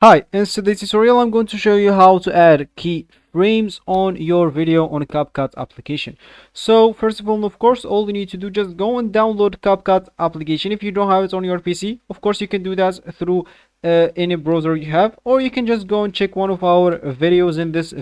Hi, in today's tutorial I'm going to show you how to add keyframes on your video on a CapCut application. So first of all, all you need to do, just go and download CapCut application. If you don't have it on your PC, of course you can do that through any browser you have, or you can just go and check one of our videos in this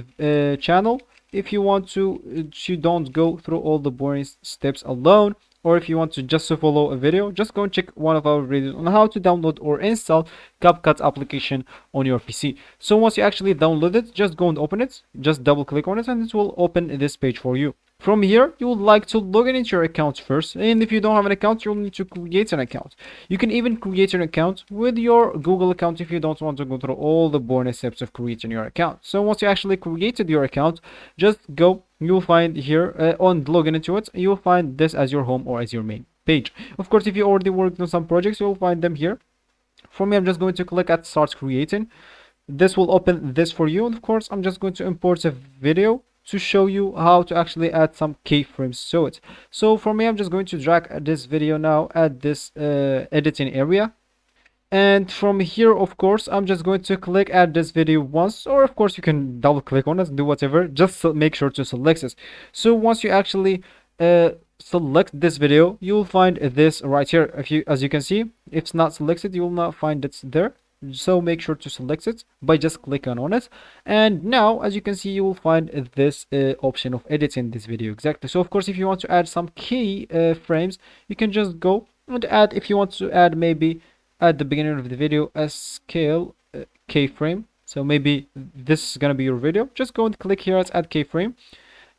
channel. If you want to, you don't go through all the boring steps alone, or if you want to just to follow a video, just go and check one of our videos on how to download or install CapCut application on your PC. So once you actually download it, just go and open it, just double click on it, and it will open this page for you. From here, you would like to log in into your account first, and if you don't have an account, you'll need to create an account. You can even create an account with your Google account if you don't want to go through all the boring steps of creating your account. So once you actually created your account, just go, you'll find here on login into it, you'll find this as your home or as your main page. Of course, if you already worked on some projects, you'll find them here. For me, I'm just going to click at start creating. This will open this for you, and of course I'm just going to import a video to show you how to actually add some keyframes to it. So for me, I'm just going to drag this video now at this editing area, and from here, of course, I'm just going to click add this video once, or of course you can double click on it, do whatever, just make sure to select it. So once you actually select this video, you will find this right here. As you can see, if it's not selected, you will not find it there. So make sure to select it by just clicking on it, and now as you can see, you will find this option of editing this video exactly. So of course, if you want to add some key frames, you can just go and add, if you want to add maybe at the beginning of the video a scale keyframe, so maybe this is gonna be your video, just go and click here at add keyframe,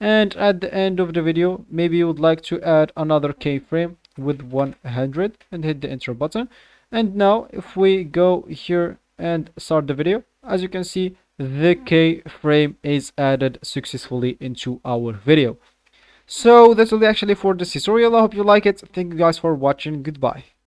and at the end of the video maybe you would like to add another keyframe with 100 and hit the enter button. And now if we go here and start the video, as you can see, the keyframe is added successfully into our video. So that's all actually for this tutorial. I hope you like it. Thank you guys for watching. Goodbye.